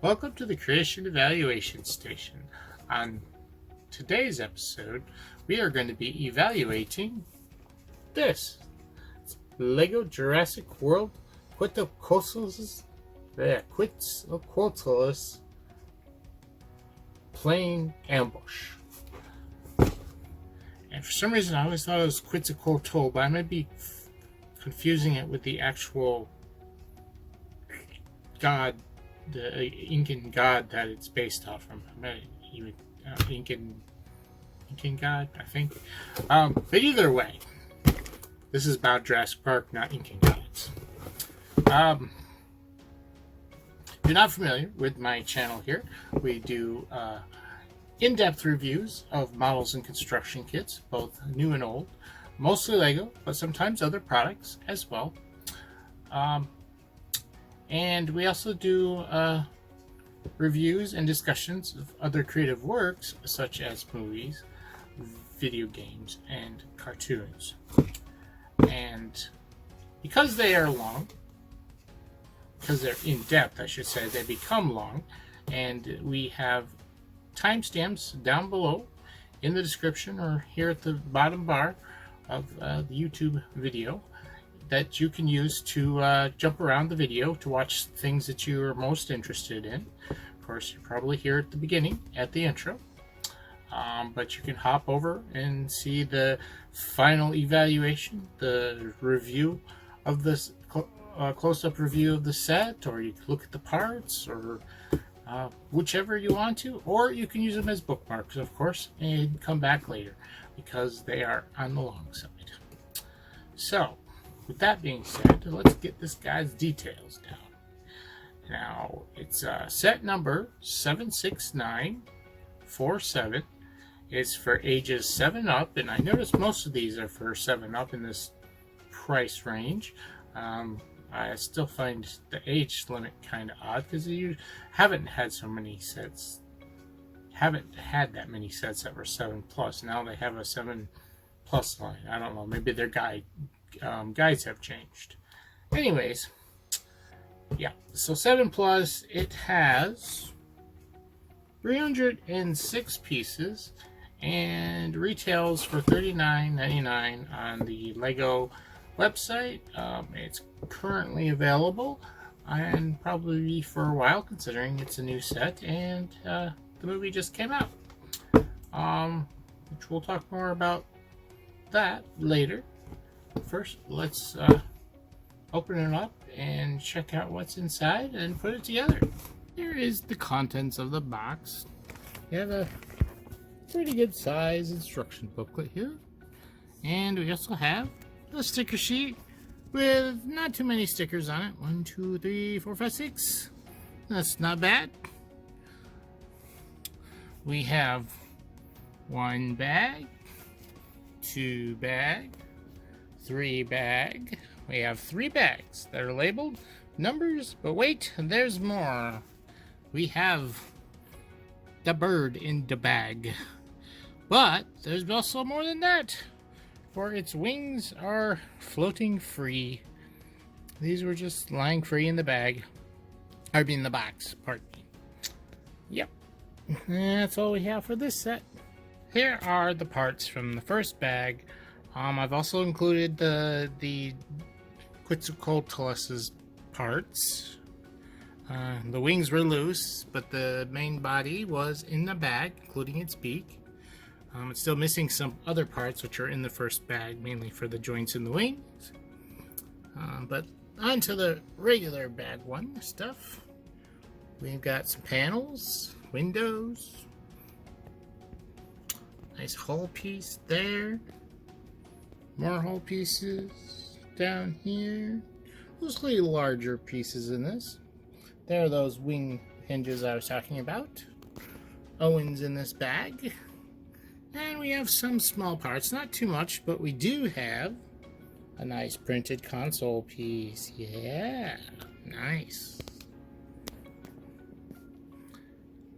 Welcome to the Creation Evaluation Station. On today's episode, we are going to be evaluating this. It's Lego Jurassic World Quetzalcoatlus Plane Ambush. And for some reason I always thought it was Quetzalcoatl, but I might be confusing it with the actual god, the Incan god that it's based off from. Incan god, I think. But either way, this is about Jurassic Park, not Incan gods. If you're not familiar with my channel here, we do in-depth reviews of models and construction kits, both new and old, mostly Lego, but sometimes other products as well. And we also do reviews and discussions of other creative works, such as movies, video games, and cartoons. And because they are long, because they're in-depth, I should say, they become long, and we have timestamps down below in the description or here at the bottom bar of the YouTube video that you can use to jump around the video to watch things that you are most interested in. Of course, you're probably here at the beginning, at the intro, but you can hop over and see the final evaluation, the review of this close-up review of the set, or you can look at the parts, or whichever you want to, or you can use them as bookmarks, of course, and come back later because they are on the long side. So, with that being said, let's get this guy's details down. Now, it's set number 76947. It's for ages 7 up, and I noticed most of these are for 7 up in this price range. I still find the age limit kind of odd because you haven't had that many sets that were 7 plus. Now they have a 7 plus line. I don't know. Maybe their guides have changed. Anyways, yeah. So 7 plus. It has 306 pieces and retails for $39.99 on the Lego website. It's currently available and probably be for a while, considering it's a new set and the movie just came out, which we'll talk more about that later. First, let's open it up and check out what's inside and put it together. Here is the contents of the box. You have a pretty good size instruction booklet here, and we also have a sticker sheet with not too many stickers on it. 1, 2, 3, 4, 5, 6. That's not bad. We have 1 bag, 2 bag, 3 bag. We have 3 bags that are labeled numbers, but wait, there's more. We have the bird in the bag, but there's also more than that, for its wings are floating free. These were just lying free in the bag. I mean the box, pardon me. Yep, that's all we have for this set. Here are the parts from the first bag. I've also included the Quetzalcoatlus parts. The wings were loose, but the main body was in the bag, including its beak. It's still missing some other parts which are in the first bag, mainly for the joints in the wings. But onto the regular bag one stuff. We've got some panels, windows, nice hull piece there, more hull pieces down here, mostly larger pieces in this. There are those wing hinges I was talking about. Owens in this bag. And we have some small parts, not too much, but we do have a nice printed console piece. Yeah, nice.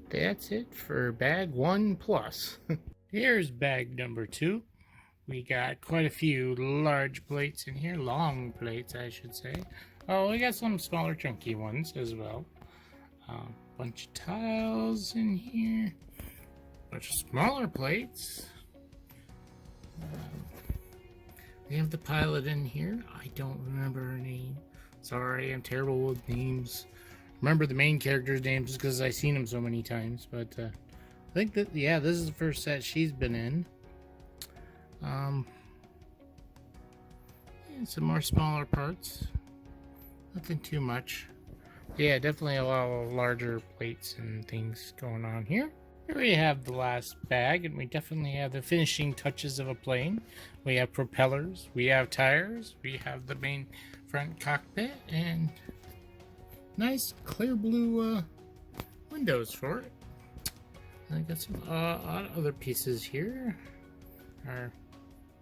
That's it for bag 1 plus. Here's bag number 2. We got quite a few large plates in here, long plates I should say. Oh, we got some smaller chunky ones as well. Bunch of tiles in here. Bunch of smaller plates. We have the pilot in here. I don't remember her name. Sorry, I'm terrible with names. Remember the main character's name just because I've seen him so many times. But I think that, yeah, this is the first set she's been in. And some more smaller parts. Nothing too much. Yeah, definitely a lot of larger plates and things going on here. Here we have the last bag, and we definitely have the finishing touches of a plane. We have propellers, we have tires, we have the main front cockpit, and nice clear blue windows for it. I got some other pieces here. Our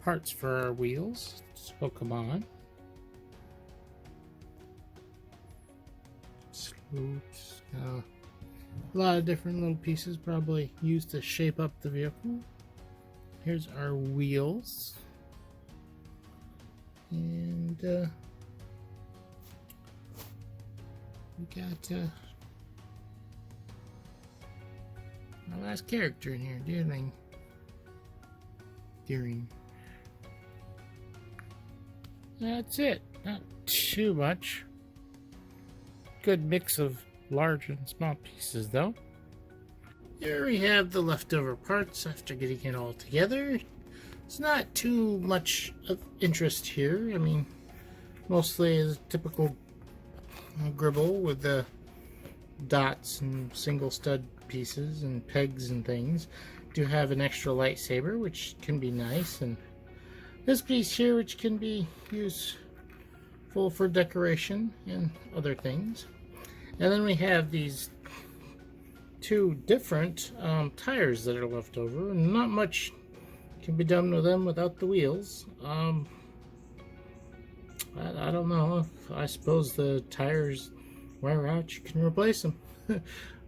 parts for our wheels. Let's hook them on. Slopes. A lot of different little pieces probably used to shape up the vehicle. Here's our wheels. And we got our last character in here, Deering. That's it. Not too much. Good mix of large and small pieces though. Here we have the leftover parts after getting it all together. It's not too much of interest here. I mean, mostly is typical gribble with the dots and single stud pieces and pegs and things. Do have an extra lightsaber, which can be nice, and this piece here, which can be useful for decoration and other things. And then we have these two different tires that are left over. Not much can be done with them without the wheels. I don't know. I suppose the tires wear out, you can replace them.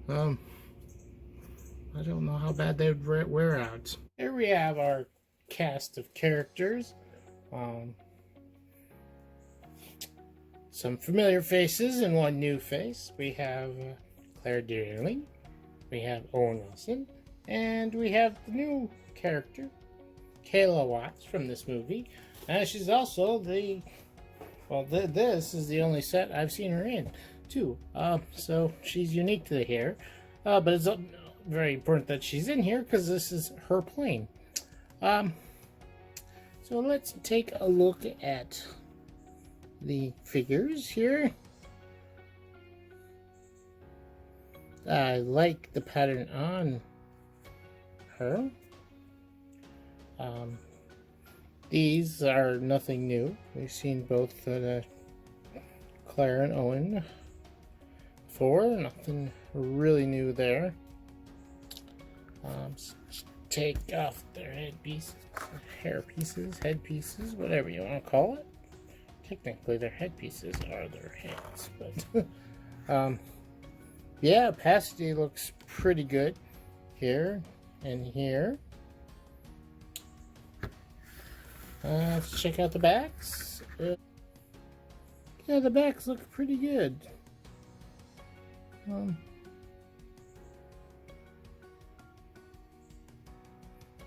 I don't know how bad they would wear out. Here we have our cast of characters. Some familiar faces and one new face. We have Claire Dearling, we have Owen Wilson, and we have the new character, Kayla Watts from this movie. She's also this is the only set I've seen her in, too. So she's unique to the here. But it's very important that she's in here because this is her plane. So let's take a look at the figures here. I like the pattern on her. These are nothing new. We've seen both Claire and Owen before. Nothing really new there. Take off their headpieces, hair pieces, head pieces, whatever you want to call it. Technically, their headpieces are their heads, but yeah, opacity looks pretty good here and here. Let's check out the backs. Yeah, the backs look pretty good.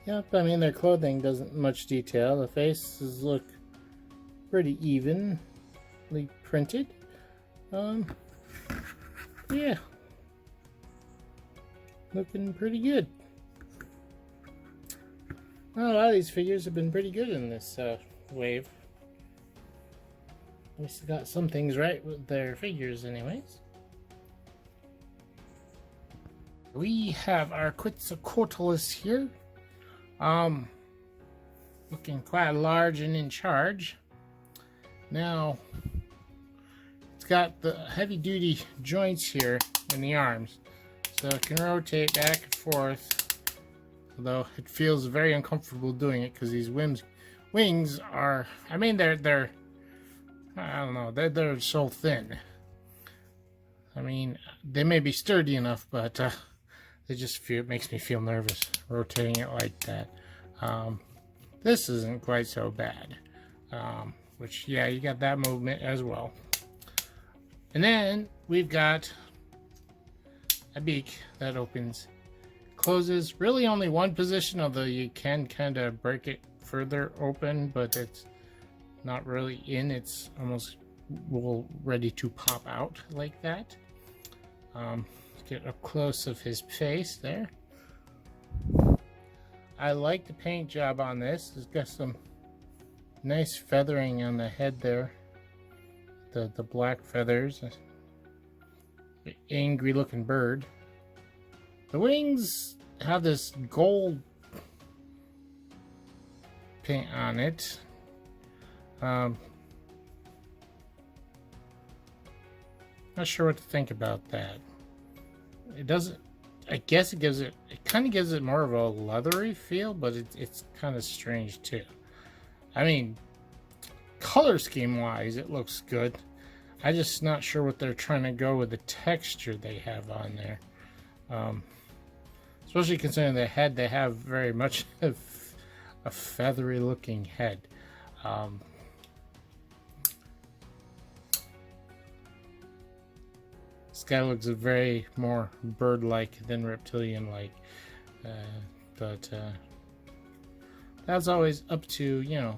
Yep, I mean their clothing doesn't much detail. The faces look pretty evenly printed. Yeah, looking pretty good. Well, a lot of these figures have been pretty good in this wave. At least got some things right with their figures anyways. We have our Quetzalcoatlus here. Looking quite large and in charge. Now, it's got the heavy-duty joints here in the arms, so it can rotate back and forth. Although it feels very uncomfortable doing it because these wings are, I mean, they're I don't know, they're so thin. I mean, they may be sturdy enough, but they just feel, it makes me feel nervous rotating it like that. This isn't quite so bad. Which, yeah, you got that movement as well. And then we've got a beak that opens, closes. Really only one position, although you can kind of break it further open, but it's not really in. It's almost ready to pop out like that. Get up close of his face there. I like the paint job on this. It's got some nice feathering on the head there. The black feathers. Angry looking bird. The wings have this gold paint on it. Not sure what to think about that. It doesn't. I guess it kind of gives it more of a leathery feel, but it's kind of strange too. I mean, color scheme wise, it looks good. I'm just not sure what they're trying to go with the texture they have on there. Especially considering the head, they have very much a feathery looking head. This guy looks very more bird-like than reptilian-like, but that's always up to, you know,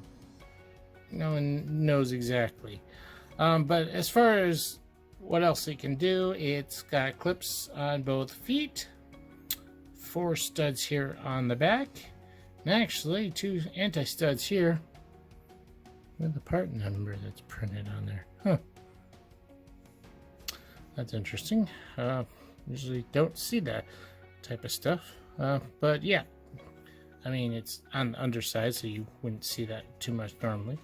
no one knows exactly. But as far as what else it can do, it's got clips on both feet, 4 studs here on the back, and actually 2 anti-studs here with the part number that's printed on there. Huh. That's interesting. Usually don't see that type of stuff. But yeah, I mean, it's on the underside, so you wouldn't see that too much normally.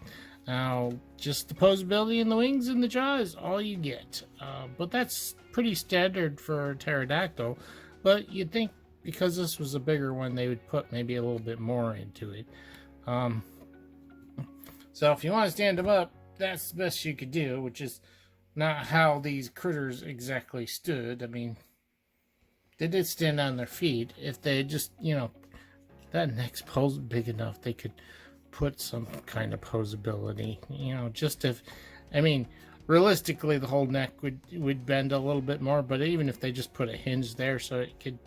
Now, just the posability in the wings and the jaw is all you get. But that's pretty standard for a pterodactyl. But you'd think because this was a bigger one, they would put maybe a little bit more into it. So if you want to stand them up, that's the best you could do, which is not how these critters exactly stood. I mean, they did stand on their feet. If they just, you know, that neck's big enough, they could put some kind of posability, you know, just if, I mean, realistically, the whole neck would bend a little bit more, but even if they just put a hinge there so it could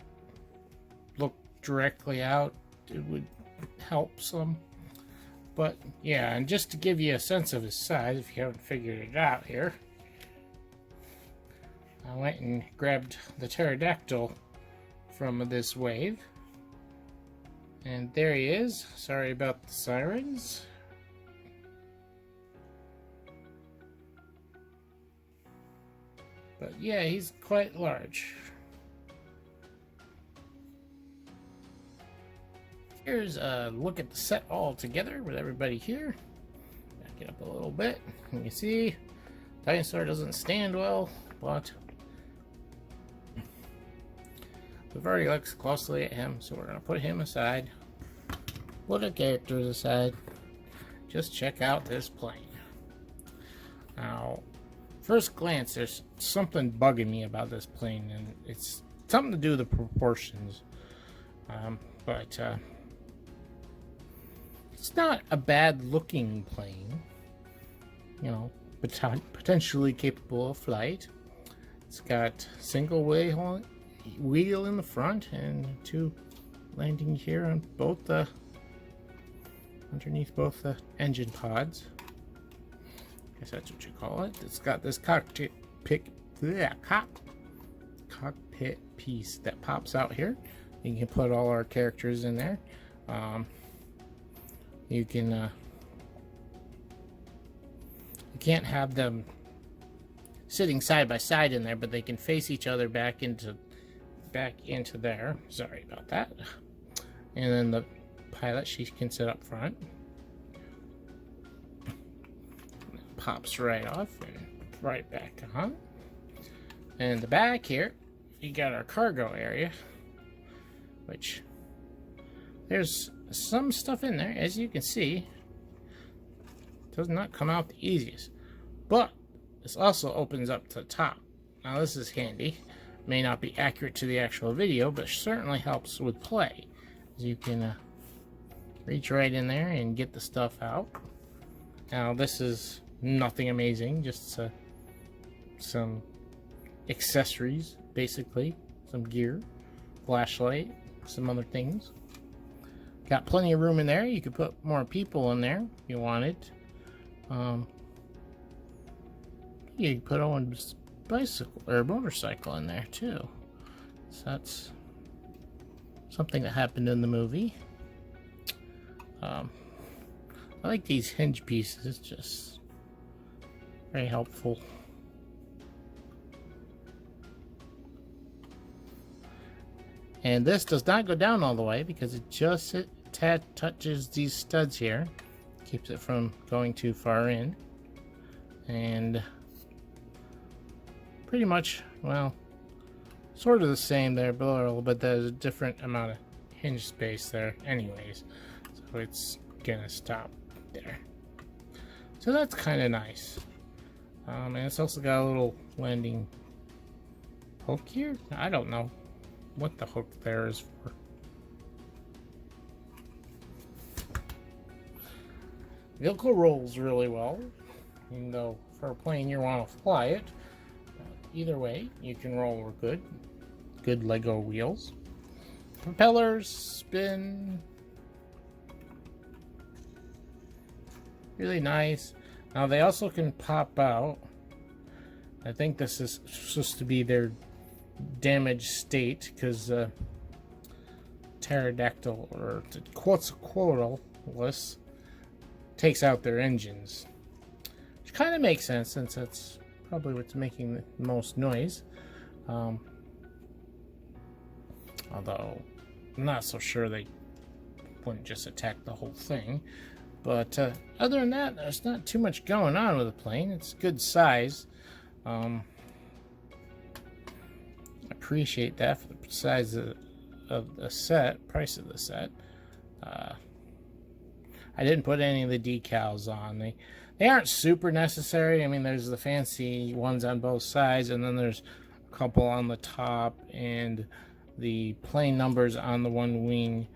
look directly out, it would help some. But yeah, and just to give you a sense of his size, if you haven't figured it out here, I went and grabbed the pterodactyl from this wave. And there he is. Sorry about the sirens. But yeah, he's quite large. Here's a look at the set all together with everybody here. Back it up a little bit. You can see dinosaur doesn't stand well, but we've already looked closely at him, so we're going to put him aside. Put the characters aside. Just check out this plane. Now, first glance, there's something bugging me about this plane, and it's something to do with the proportions. But it's not a bad looking plane. You know, potentially capable of flight. It's got single wheel in the front and 2 landing here on both the underneath both the engine pods. I guess that's what you call it. It's got this cockpit piece that pops out here. You can put all our characters in there. You can you can't have them sitting side by side in there, but they can face each other back into there. Sorry about that. And then the pilot, she can sit up front. Pops right off and right back on. And the back here, you got our cargo area, which there's some stuff in there, as you can see. Does not come out the easiest, but this also opens up to the top. Now this is handy. May not be accurate to the actual video, but certainly helps with play. You can reach right in there and get the stuff out. Now this is nothing amazing, just some accessories basically. some gear, flashlight, some other things. Got plenty of room in there. You could put more people in there if you wanted. You could put a bicycle or motorcycle in there too. So that's something that happened in the movie. I like these hinge pieces. It's just very helpful. And this does not go down all the way because it just touches these studs here. Keeps it from going too far in. And pretty much, well, sort of the same there below, but there's a different amount of hinge space there anyways. So it's gonna stop there. So that's kind of nice. And it's also got a little landing hook here. I don't know what the hook there is for. Vehicle rolls really well, even though for a plane you want to fly it. Either way, you can roll good Lego wheels. Propellers spin really nice. Now they also can pop out. I think this is supposed to be their damaged state because pterodactyl or Quetzalcoatlus takes out their engines, which kind of makes sense since that's probably what's making the most noise. Although I'm not so sure they wouldn't just attack the whole thing. But other than that, there's not too much going on with the plane. It's good size. Appreciate that for the size of the set, price of the set. I didn't put any of the decals on. They aren't super necessary. I mean, there's the fancy ones on both sides, and then there's a couple on the top, and the plane numbers on the one wing.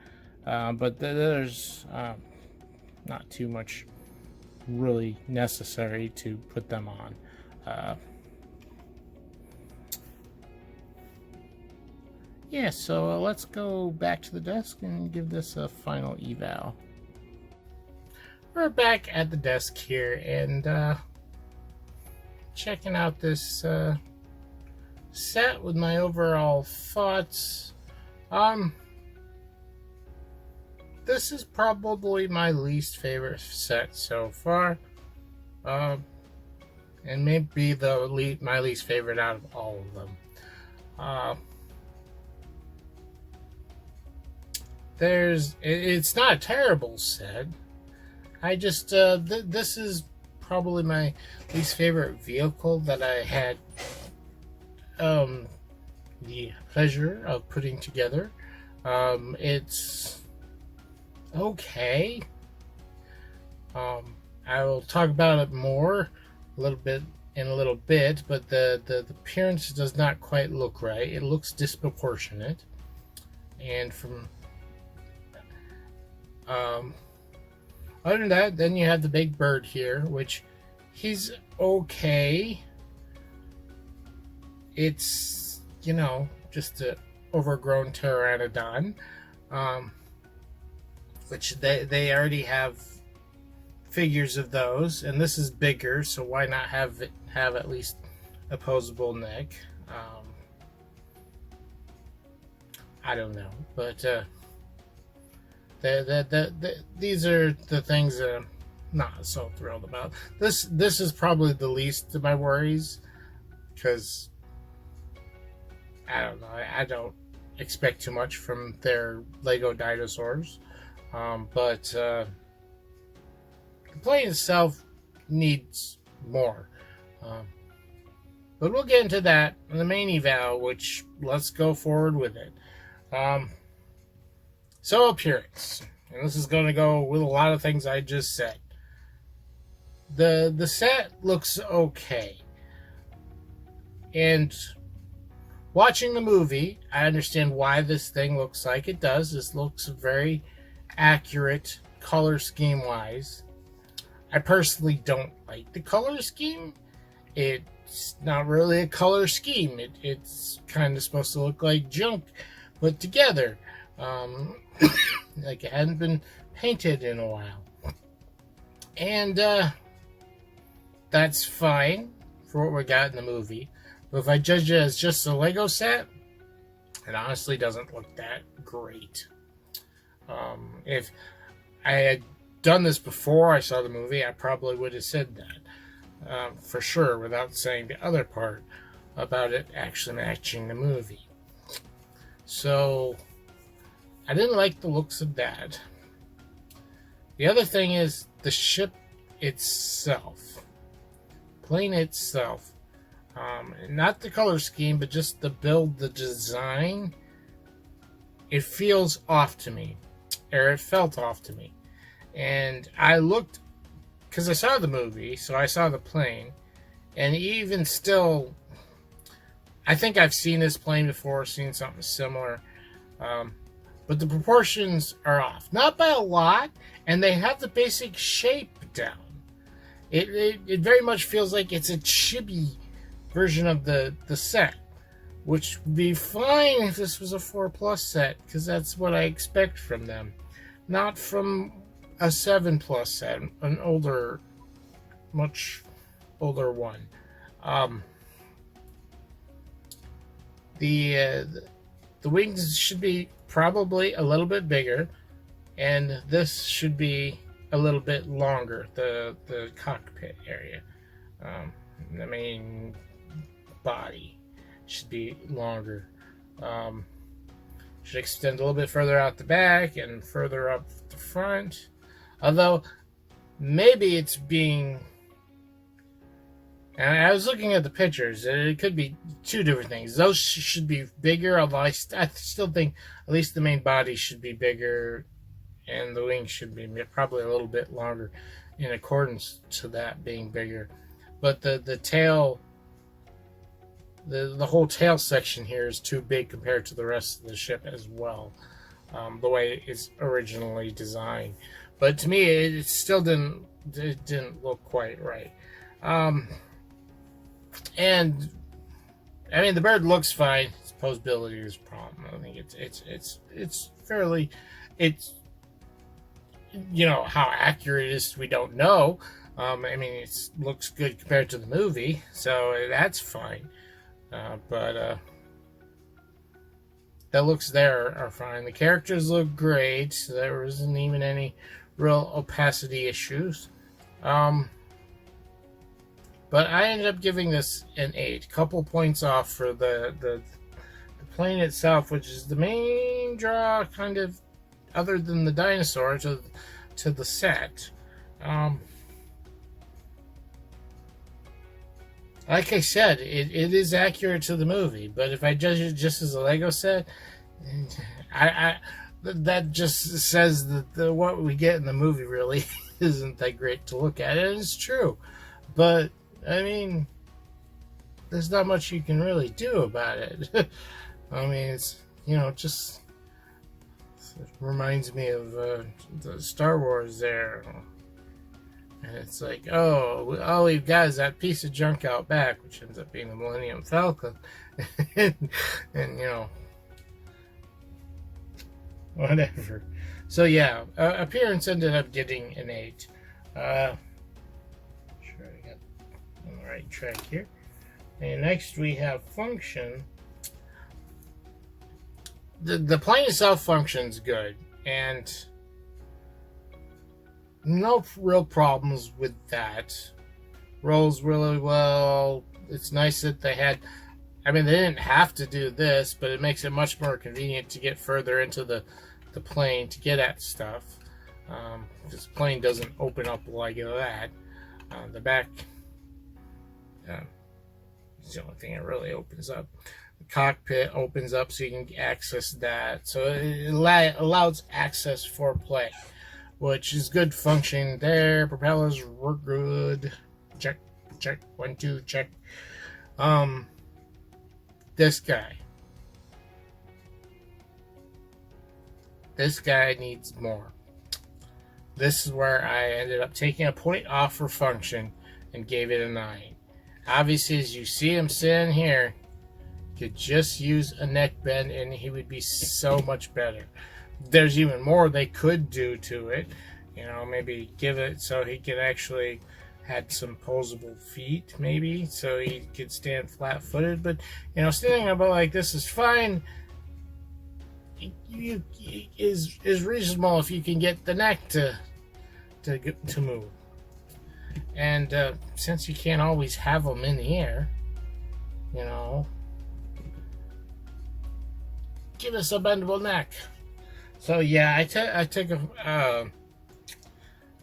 But there's not too much really necessary to put them on. Yeah, so let's go back to the desk and give this a final eval. We're back at the desk here and checking out this set with my overall thoughts. This is probably my least favorite set so far, and maybe my least favorite out of all of them. It's not a terrible set. I just this is probably my least favorite vehicle that I had the pleasure of putting together. It's okay. I will talk about it more in a little bit, but the appearance does not quite look right. It looks disproportionate, and from other than that, then you have the big bird here, which he's okay. It's, you know, just an overgrown pteranodon, which they already have figures of those, and this is bigger, so why not have it have at least opposable neck? I don't know, but these are the things that I'm not so thrilled about. This is probably the least of my worries, because I don't know, I don't expect too much from their Lego dinosaurs, but the plane itself needs more, but we'll get into that in the main eval, which let's go forward with it. So appearance, and this is going to go with a lot of things I just said. The set looks okay, and watching the movie, I understand why this thing looks like it does. This looks very accurate color scheme wise. I personally don't like the color scheme. It it's not really a color scheme. It's kind of supposed to look like junk put together. Like it hadn't been painted in a while. And that's fine for what we got in the movie. But if I judge it as just a Lego set, it honestly doesn't look that great. If I had done this before I saw the movie, I probably would have said that. For sure, without saying the other part about it actually matching the movie. So, I didn't like the looks of that. The other thing is the ship itself. Plane itself. Not the color scheme, but just the build, the design. It feels off to me. Or it felt off to me. And I looked, because I saw the movie, so I saw the plane. And even still, I think I've seen this plane before, seen something similar. But the proportions are off. Not by a lot, and they have the basic shape down. It very much feels like it's a chibi version of the set, which would be fine if this was a 4+ set, because that's what I expect from them. Not from a 7+ set, an older, much older one. The wings should be probably a little bit bigger, and this should be a little bit longer, the cockpit area. The main body should be longer. Should extend a little bit further out the back and further up the front. Although, maybe it's being... And I was looking at the pictures, and it could be two different things. Those should be bigger, although I still think at least the main body should be bigger, and the wings should be probably a little bit longer in accordance to that being bigger. But the tail, the whole tail section here is too big compared to the rest of the ship as well, the way it's originally designed. But to me, it still didn't look quite right. And I mean, the bird looks fine. Its posability is a problem. I think it's fairly, you know, how accurate it is, we don't know. I mean, it looks good compared to the movie, so that's fine. But the looks there are fine. The characters look great. So there isn't even any real opacity issues. But I ended up giving this an 8. Couple points off for the plane itself, which is the main draw, kind of, other than the dinosaur, to the set. Like I said, it is accurate to the movie, but if I judge it just as a Lego set, that just says that what we get in the movie really isn't that great to look at. And it's true, but I mean, there's not much you can really do about it. I mean, it's, you know, just it reminds me of the Star Wars there. And it's like, oh, all we've got is that piece of junk out back, which ends up being the Millennium Falcon. and, you know, whatever. So, yeah, appearance ended up getting an 8. Sure, I got on the right track here. And next we have function. The plane itself functions good, and no real problems with that. Rolls really well. It's nice that they had, I mean, they didn't have to do this, but it makes it much more convenient to get further into the plane to get at stuff. This plane doesn't open up like that. The back is the only thing that really opens up. The cockpit opens up so you can access that. So it allows access for play, which is good function there. Propellers work good. Check, check, 1, 2, check. This guy needs more. This is where I ended up taking a point off for function and gave it a 9. Obviously, as you see him sitting here, could just use a neck bend and he would be so much better. There's even more they could do to it. You know, maybe give it so he could actually had some posable feet, maybe, so he could stand flat-footed. But, you know, standing about like this is fine. Is reasonable if you can get the neck to move. And since you can't always have them in the air, you know, give us a bendable neck. So yeah, I took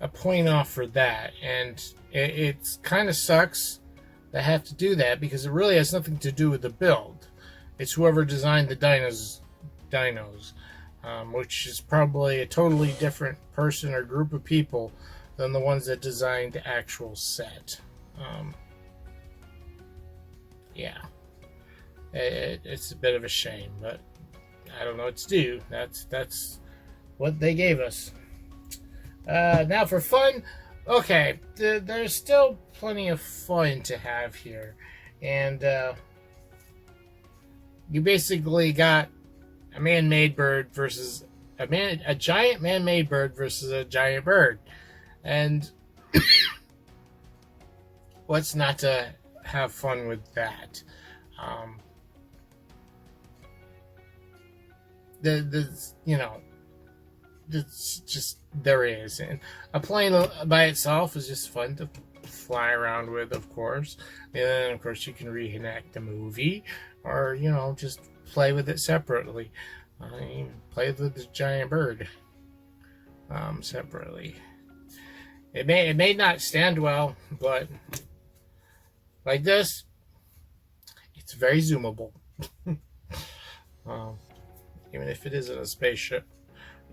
a point off for that, and it kind of sucks to have to do that because it really has nothing to do with the build. It's whoever designed the dinos, which is probably a totally different person or group of people than the ones that designed the actual set. Yeah, it's a bit of a shame, but I don't know what to do. That's what they gave us. Now for fun, okay, there's still plenty of fun to have here, and you basically got a man-made bird versus a giant man-made bird versus a giant bird, and what's not to have fun with that? You know, it's just there is, and a plane by itself is just fun to fly around with, of course. And then, of course, you can reenact the movie, or you know, just play with it separately. Play with the giant bird separately. It may not stand well, but like this, it's very zoomable. Even if it isn't a spaceship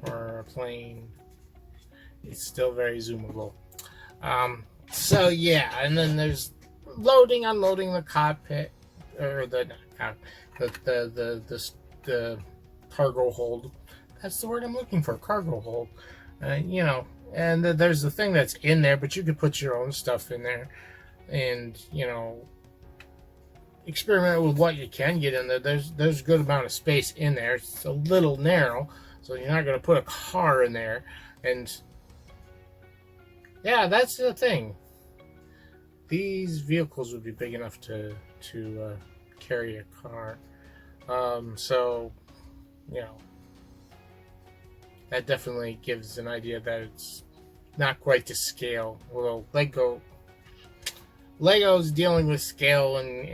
or a plane, it's still very zoomable. So yeah, and then there's loading, unloading the cockpit, or the cargo hold. That's the word I'm looking for, cargo hold. You know, and there's the thing that's in there, but you could put your own stuff in there, and you know, experiment with what you can get in there. There's a good amount of space in there. It's a little narrow, so you're not going to put a car in there. And yeah, that's the thing. These vehicles would be big enough to carry a car. So, you know, that definitely gives an idea that it's not quite to scale. Although Lego's dealing with scale and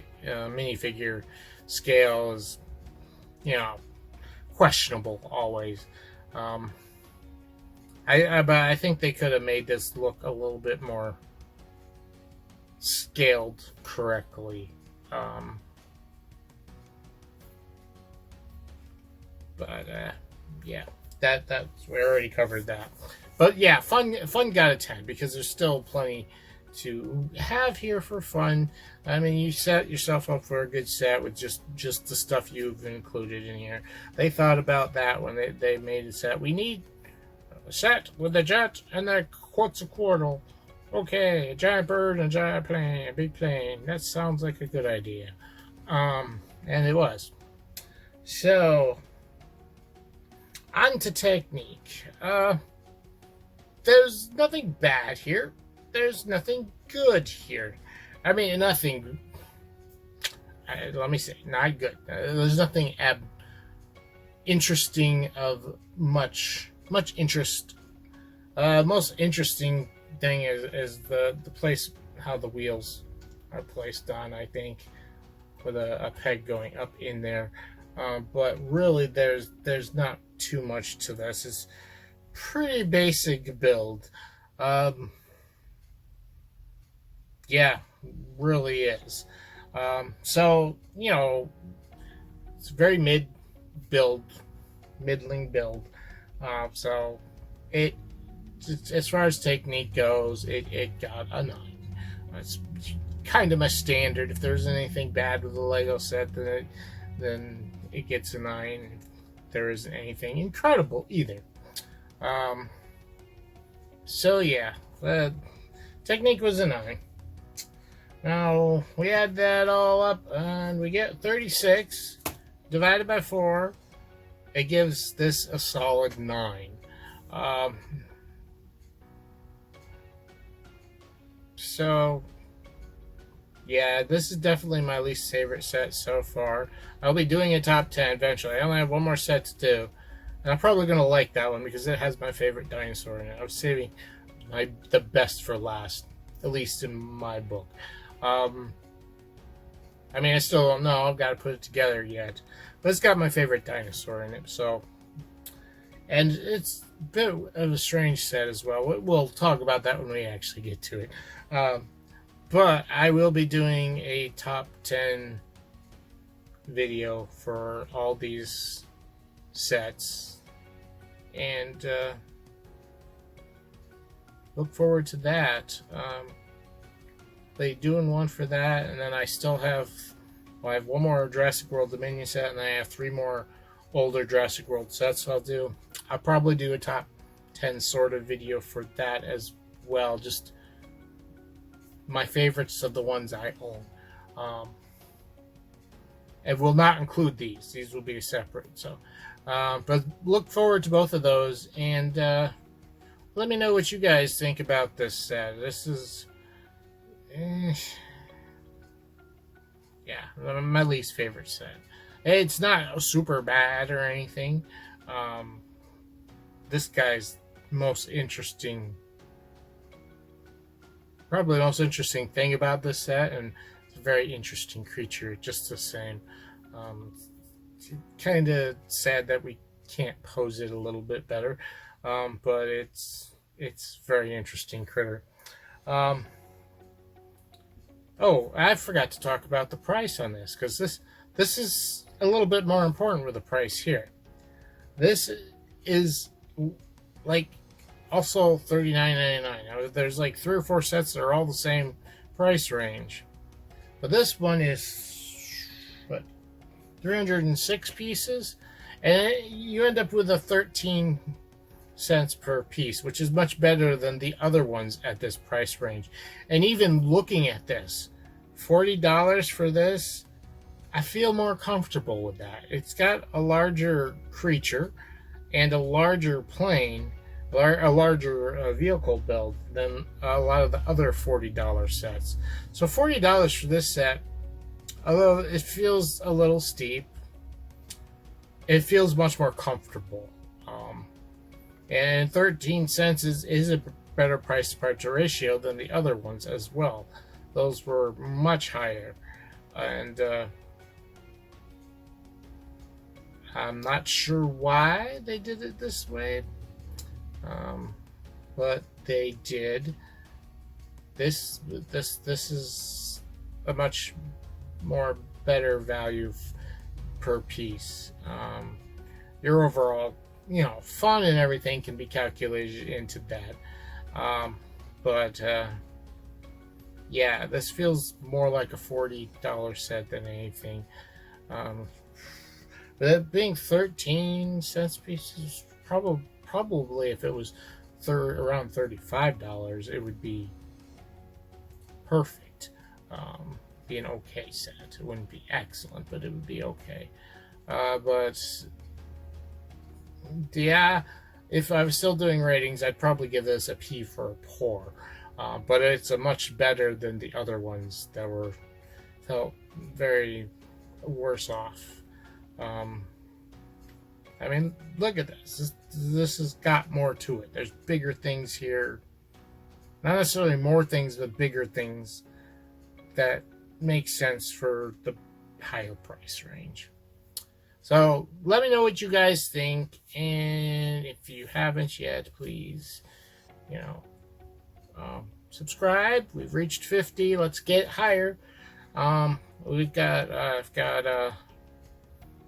minifigure scale is, you know, questionable always. But I think they could have made this look a little bit more scaled correctly. Yeah, that's we already covered that. But yeah, fun got a 10 because there's still plenty to have here for fun. I mean, you set yourself up for a good set with just the stuff you've included in here. They thought about that when they made a set. We need a set with a jet and a Quetzalcoatl. Okay, a giant bird and a giant plane, a big plane. That sounds like a good idea. And it was. So, on to technique. There's nothing bad here. There's nothing good here. I mean, nothing. Let me say, not good. There's nothing interesting of much interest. Most interesting thing is the place how the wheels are placed on. I think with a peg going up in there. But really, there's not too much to this. It's pretty basic build. Yeah, really is. So, you know, it's very middling build. So it, as far as technique goes, it got a 9. It's kind of my standard. If there's anything bad with the Lego set, then it gets a 9. If there isn't anything incredible either. So yeah, Technique was a 9. Now, we add that all up, and we get 36 divided by 4. It gives this a solid 9. So, yeah, this is definitely my least favorite set so far. I'll be doing a top 10 eventually. I only have one more set to do. And I'm probably going to like that one because it has my favorite dinosaur in it. I'm saving the best for last, at least in my book. I mean, I still don't know. I've got to put it together yet. But it's got my favorite dinosaur in it. So, and it's a bit of a strange set as well. We'll talk about that when we actually get to it. But I will be doing a top 10 video for all these sets. And look forward to that. They doing one for that, and then I still have, well, I have one more Jurassic World Dominion set, and then I have 3 more older Jurassic World sets. So I'll probably do a top 10 sort of video for that as well. Just my favorites of the ones I own. It will not include these. These will be separate. So, but look forward to both of those, and let me know what you guys think about this set. This is, yeah, my least favorite set. It's not super bad or anything. This guy's most interesting, probably the most interesting thing about this set, and it's a very interesting creature just the same. Kind of sad that we can't pose it a little bit better, but it's very interesting critter. Oh, I forgot to talk about the price on this, because this is a little bit more important with the price here. This is like also $39.99. Now, there's like 3 or 4 sets that are all the same price range, but this one is what, 306 pieces, and you end up with a 13 cents per piece, which is much better than the other ones at this price range. And even looking at this, $40 for this, I feel more comfortable with that. It's got a larger creature and a larger plane, a larger vehicle build than a lot of the other $40 sets. So $40 for this set, although it feels a little steep, it feels much more comfortable. And 13 cents is a better price to purchase ratio than the other ones as well. Those were much higher. And I'm not sure why they did it this way, but they did. This is a much more better value per piece. Your overall, fun and everything can be calculated into that. But yeah, this feels more like a $40 set than anything. But it being 13 cents pieces, probably if it was around $35, it would be perfect. Be an okay set. It wouldn't be excellent, but it would be okay. But yeah, if I was still doing ratings, I'd probably give this a P for poor. But it's a much better than the other ones that felt very worse off. I mean, look at this. This has got more to it. There's bigger things here. Not necessarily more things, but bigger things that make sense for the higher price range. So let me know what you guys think, and if you haven't yet, please, subscribe. We've reached 50. Let's get higher. I've got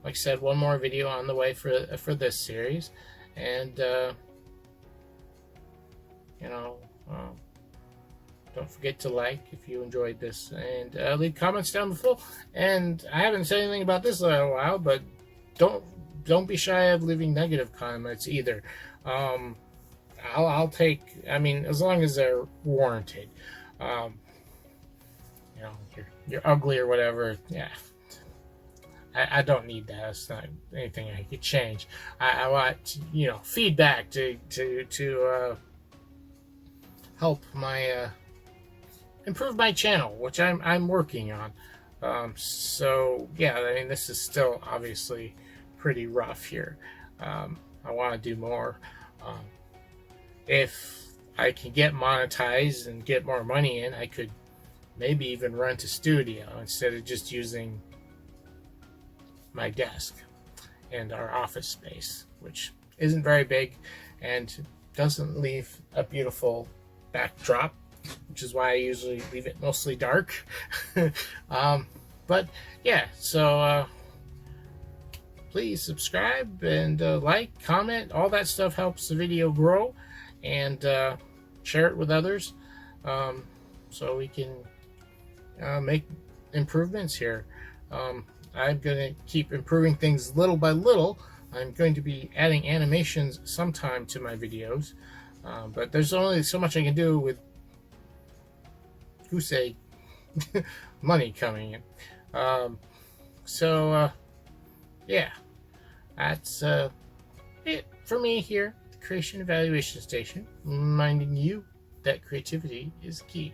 like I said, one more video on the way for this series, and don't forget to like if you enjoyed this, and leave comments down below. And I haven't said anything about this in a while, but don't be shy of leaving negative comments either. I'll take. I mean, as long as they're warranted. You know, you're ugly or whatever. Yeah, I don't need that. It's not anything I could change. I want, you know, feedback to help my improve my channel, which I'm working on. So yeah, I mean, this is still obviously pretty rough here. I want to do more. If I can get monetized and get more money in, I could maybe even rent a studio instead of just using my desk and our office space, which isn't very big and doesn't leave a beautiful backdrop, which is why I usually leave it mostly dark. But yeah, so please subscribe and like, comment. All that stuff helps the video grow, and share it with others, so we can make improvements here. I'm going to keep improving things little by little. I'm going to be adding animations sometime to my videos, but there's only so much I can do with goose egg money coming in. So yeah, that's it for me here at the Creation Evaluation Station, reminding you that creativity is key.